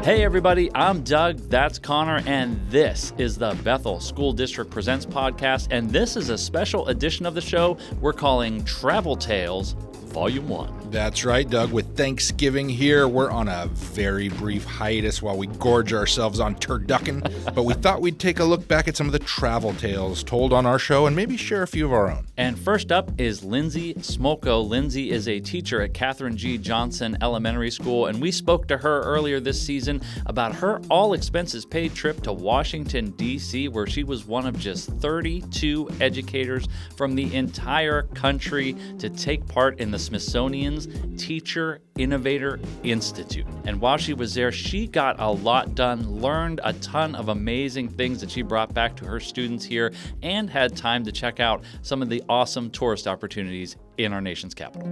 Hey everybody, I'm Doug, that's Connor, and this is the Bethel School District Presents podcast, and this is a special edition of the show we're calling Travel Tales Volume 1. That's right, Doug. With Thanksgiving here, we're on a very brief hiatus while we gorge ourselves on turducken, but we thought we'd take a look back at some of the travel tales told on our show and maybe share a few of our own. And first up is Lindsay Smolko. Lindsay is a teacher at Catherine G. Johnson Elementary School, and we spoke to her earlier this season about her all-expenses-paid trip to Washington, D.C., where she was one of just 32 educators from the entire country to take part in the Smithsonian's Teacher Innovator Institute. And while she was there, she got a lot done, learned a ton of amazing things that she brought back to her students here, and had time to check out some of the awesome tourist opportunities in our nation's capital.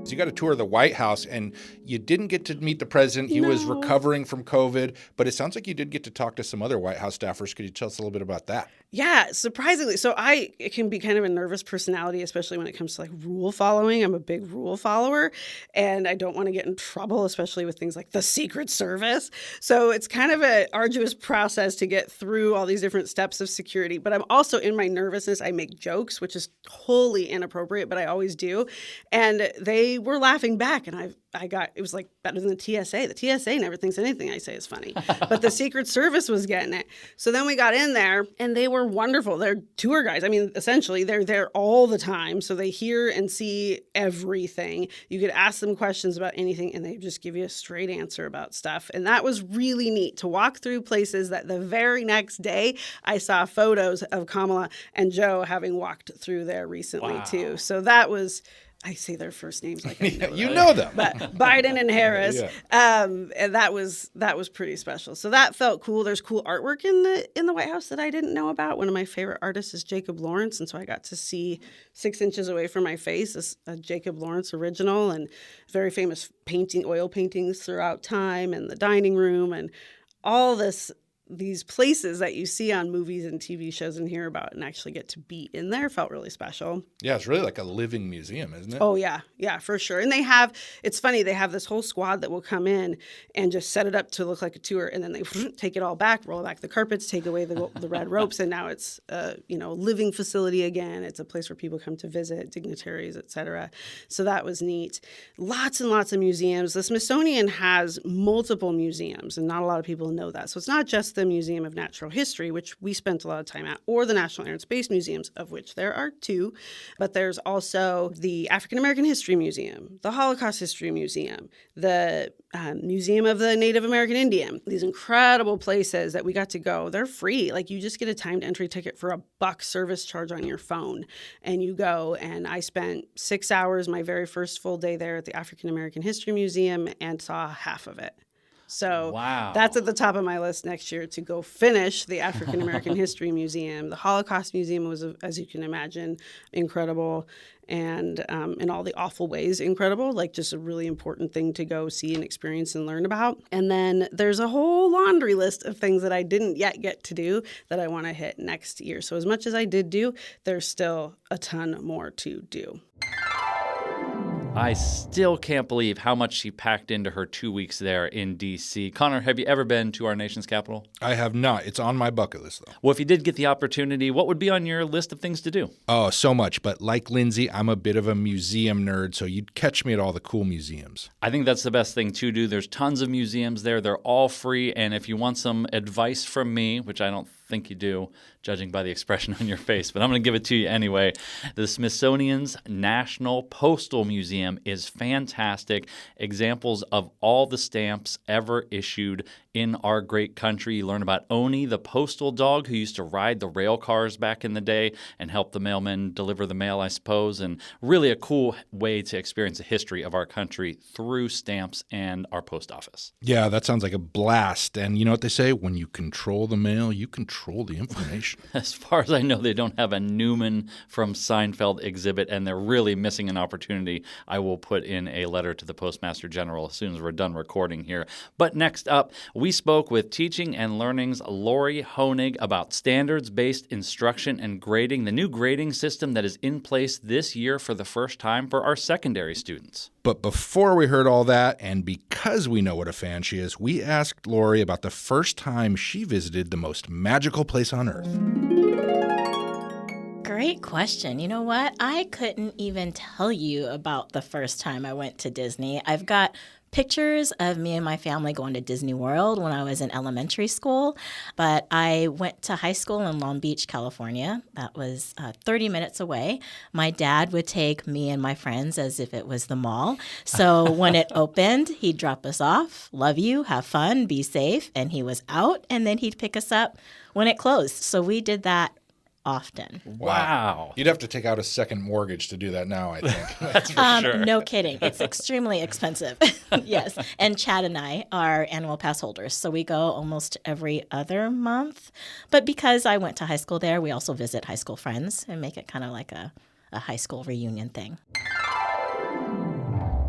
You got a tour of the White House, and you didn't get to meet the president. He was recovering from COVID, but it sounds like you did get to talk to some other White House staffers. Could you tell us a little bit about that? Yeah, surprisingly. So it can be kind of a nervous personality, especially when it comes to like rule following. I'm a big rule follower, and I don't want to get in trouble, especially with things like the Secret Service. So it's kind of an arduous process to get through all these different steps of security. But I'm also, in my nervousness, I make jokes, which is wholly inappropriate, but I always do. And they were laughing back, and it was like better than the TSA. The TSA never thinks anything I say is funny, but the Secret Service was getting it. So then we got in there, and they were wonderful. They're tour guides. I mean, essentially, they're there all the time, so they hear and see everything. You could ask them questions about anything, and they just give you a straight answer about stuff. And that was really neat to walk through places that the very next day, I saw photos of Kamala and Joe having walked through there recently, too. So that was... I say their first names like I know You know them. But Biden and Harris, and that was pretty special. So that felt cool. There's cool artwork in the White House that I didn't know about. One of my favorite artists is Jacob Lawrence, and so I got to see 6 inches away from my face a Jacob Lawrence original, and very famous oil paintings throughout time, and the dining room, and all these places that you see on movies and TV shows and hear about and actually get to be in there felt really special. Yeah, it's really like a living museum, isn't it? Oh, yeah. Yeah, for sure. And it's funny, they have this whole squad that will come in and just set it up to look like a tour, and then they take it all back, roll back the carpets, take away the red ropes, and now it's a living facility again. It's a place where people come to visit, dignitaries, etc. So that was neat. Lots and lots of museums. The Smithsonian has multiple museums, and not a lot of people know that. So it's not just the Museum of Natural History, which we spent a lot of time at, or the National Air and Space Museums, of which there are 2. But there's also the African American History Museum, the Holocaust History Museum, the Museum of the Native American Indian. These incredible places that we got to go. They're free. Like, you just get a timed entry ticket for $1 service charge on your phone, and you go. And I spent 6 hours my very first full day there at the African American History Museum and saw half of it. So That's at the top of my list next year, to go finish the African American History Museum. The Holocaust Museum was, as you can imagine, incredible, and in all the awful ways incredible, like just a really important thing to go see and experience and learn about. And then there's a whole laundry list of things that I didn't yet get to do that I want to hit next year. So as much as I did do, there's still a ton more to do. I still can't believe how much she packed into her 2 weeks there in D.C. Connor, have you ever been to our nation's capital? I have not. It's on my bucket list, though. Well, if you did get the opportunity, what would be on your list of things to do? Oh, so much. But like Lindsay, I'm a bit of a museum nerd, so you'd catch me at all the cool museums. I think that's the best thing to do. There's tons of museums there. They're all free. And if you want some advice from me, which I don't think you do, judging by the expression on your face, but I'm going to give it to you anyway. The Smithsonian's National Postal Museum is fantastic. Examples of all the stamps ever issued in our great country. You learn about Oni, the postal dog who used to ride the rail cars back in the day and help the mailmen deliver the mail, I suppose. And really a cool way to experience the history of our country through stamps and our post office. Yeah, that sounds like a blast. And you know what they say? When you control the mail, you control the information. As far as I know, they don't have a Newman from Seinfeld exhibit, and they're really missing an opportunity. I will put in a letter to the Postmaster General as soon as we're done recording here. But next up, we We spoke with Teaching and Learning's Lori Honig about standards-based instruction and grading, the new grading system that is in place this year for the first time for our secondary students. But before we heard all that, and because we know what a fan she is, we asked Lori about the first time she visited the most magical place on earth. Great question. You know what? I couldn't even tell you about the first time I went to Disney. I've got pictures of me and my family going to Disney World when I was in elementary school, but I went to high school in Long Beach, California. That was 30 minutes away. My dad would take me and my friends as if it was the mall. So when it opened, he'd drop us off, love you, have fun, be safe, and he was out, and then he'd pick us up when it closed. So we did that often. Wow. You'd have to take out a second mortgage to do that now, I think. That's for sure. No kidding. It's extremely expensive. Yes. And Chad and I are annual pass holders, so we go almost every other month. But because I went to high school there, we also visit high school friends and make it kind of like a high school reunion thing.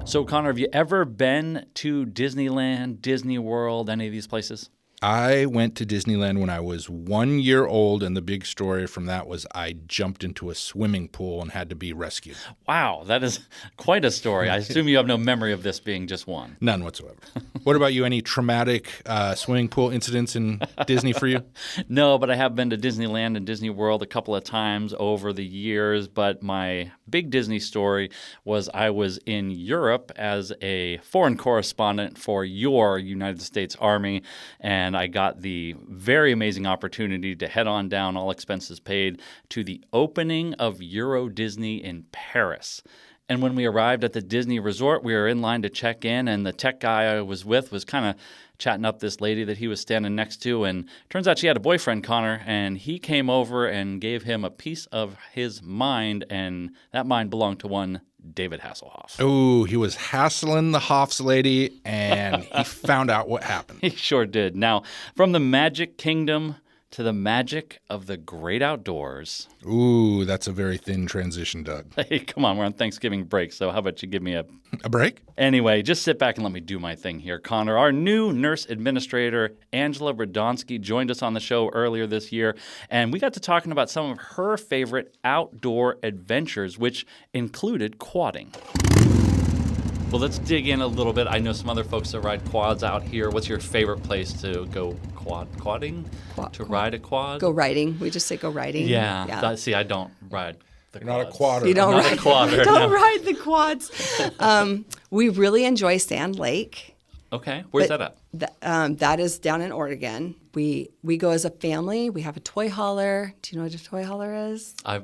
So, Connor, have you ever been to Disneyland, Disney World, any of these places? I went to Disneyland when I was 1 year old, and the big story from that was I jumped into a swimming pool and had to be rescued. Wow, that is quite a story. I assume you have no memory of this being just one. None whatsoever. What about you? Any traumatic swimming pool incidents in Disney for you? No, but I have been to Disneyland and Disney World a couple of times over the years. But my big Disney story was I was in Europe as a foreign correspondent for your United States Army, and I got the very amazing opportunity to head on down, all expenses paid, to the opening of Euro Disney in Paris. And when we arrived at the Disney resort, we were in line to check in, and the tech guy I was with was kind of chatting up this lady that he was standing next to. And turns out she had a boyfriend, Connor, and he came over and gave him a piece of his mind, and that mind belonged to one David Hasselhoff. Oh, he was hassling the Hoffs lady, and he found out what happened. He sure did. Now, from the Magic Kingdom to the magic of the great outdoors. Ooh, that's a very thin transition, Doug. Hey, come on, we're on Thanksgiving break, so how about you give me a break? Anyway, just sit back and let me do my thing here, Connor. Our new nurse administrator, Angela Radomski, joined us on the show earlier this year, and we got to talking about some of her favorite outdoor adventures, which included quadding. Well, let's dig in a little bit. I know some other folks that ride quads out here. What's your favorite place to go quadding? To ride a quad? Go riding. We just say go riding. Yeah. See, I don't ride the You're not a quads. quadder. You don't I'm not ride. a quadder, Don't no. ride the quads. We really enjoy Sand Lake. Okay, where's that at? That is down in Oregon. We go as a family. We have a toy hauler. Do you know what a toy hauler is? I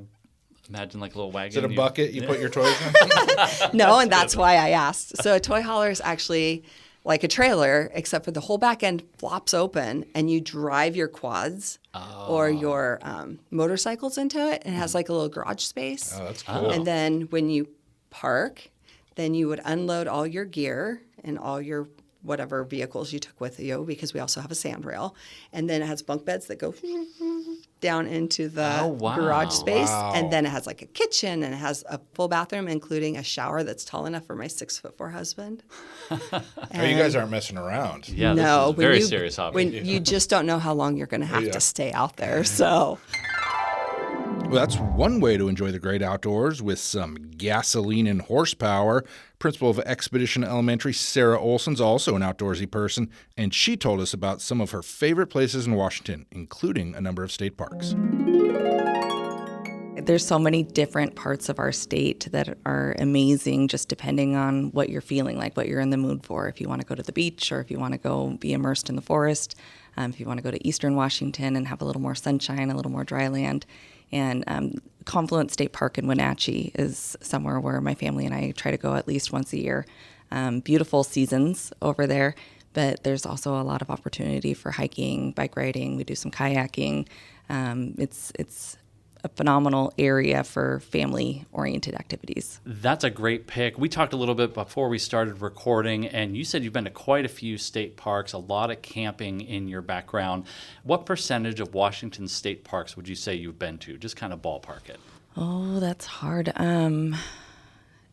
imagine like a little wagon. Is it a bucket you put your toys in? No, and that's why I asked. So a toy hauler is actually like a trailer, except for the whole back end flops open, and you drive your quads or your motorcycles into it, and it has like a little garage space. Oh, that's cool. And then when you park, then you would unload all your gear and all your whatever vehicles you took with you, because we also have a sand rail. And then it has bunk beds that go down into the garage space. Wow. And then it has like a kitchen, and it has a full bathroom, including a shower that's tall enough for my 6'4" husband. Oh, you guys aren't messing around. Yeah, No, this is a when very you- serious hobby. When you just don't know how long you're going to have Yeah. to stay out there. So Well, that's one way to enjoy the great outdoors with some gasoline and horsepower. Principal of Expedition Elementary, Sarah Olson's also an outdoorsy person, and she told us about some of her favorite places in Washington, including a number of state parks. There's so many different parts of our state that are amazing, just depending on what you're feeling like, what you're in the mood for. If you want to go to the beach, or if you want to go be immersed in the forest, if you want to go to Eastern Washington and have a little more sunshine, a little more dry land. And Confluence State Park in Wenatchee is somewhere where my family and I try to go at least once a year. Beautiful seasons over there, but there's also a lot of opportunity for hiking, bike riding. We do some kayaking. It's a phenomenal area for family-oriented activities. That's a great pick. We talked a little bit before we started recording, and you said you've been to quite a few state parks, a lot of camping in your background. What percentage of Washington state parks would you say you've been to? Just kind of ballpark it. Oh, that's hard.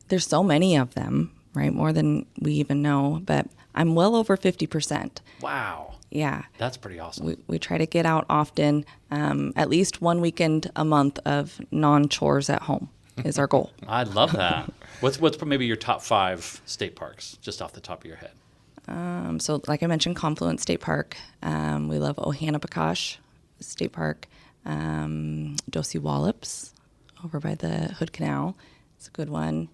There's so many of them, right? More than we even know. But I'm well over 50%. Wow. Yeah. That's pretty awesome. We try to get out often, at least one weekend a month of non-chores at home is our goal. I love that. What's maybe your top 5 state parks, just off the top of your head? So like I mentioned, Confluence State Park. We love Ohanapakash State Park. Dosey Wallops over by the Hood Canal. It's a good one.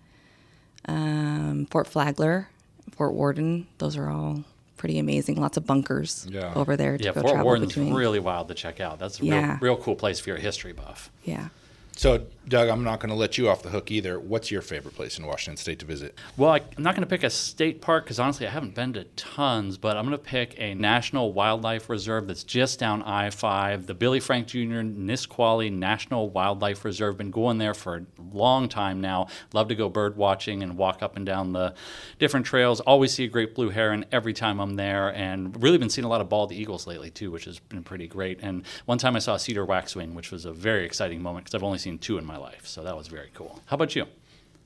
Fort Flagler, Fort Worden. Those are all pretty amazing. Lots of bunkers over there to go Fort travel Worden's between. really wild to check out. That's a real cool place if you're a history buff. Yeah. So, Doug, I'm not going to let you off the hook either. What's your favorite place in Washington State to visit? Well, I'm not going to pick a state park because honestly I haven't been to tons, but I'm going to pick a national wildlife reserve that's just down I-5, the Billy Frank Jr. Nisqually National Wildlife Reserve. Been going there for a long time now. Love to go bird watching and walk up and down the different trails. Always see a great blue heron every time I'm there, and really been seeing a lot of bald eagles lately too, which has been pretty great. And one time I saw a cedar waxwing, which was a very exciting moment because I've only seen 2 in my life, so that was very cool. How about you?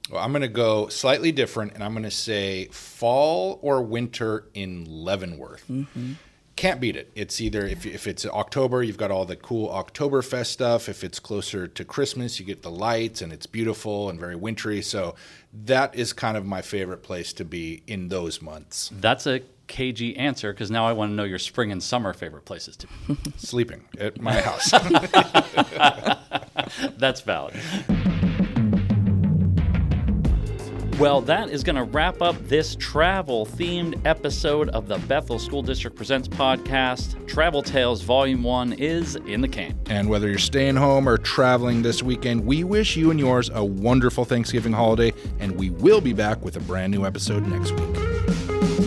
Well, I'm going to go slightly different, and I'm going to say fall or winter in Leavenworth. Mm-hmm. Can't beat it. It's either, if it's October, you've got all the cool Oktoberfest stuff. If it's closer to Christmas, you get the lights, and it's beautiful and very wintry. So that is kind of my favorite place to be in those months. That's a cagey answer because now I want to know your spring and summer favorite places to be. Sleeping at my house. That's valid. Well, that is going to wrap up this travel-themed episode of the Bethel School District Presents podcast. Travel Tales Volume 1 is in the can. And whether you're staying home or traveling this weekend, we wish you and yours a wonderful Thanksgiving holiday, and we will be back with a brand new episode next week.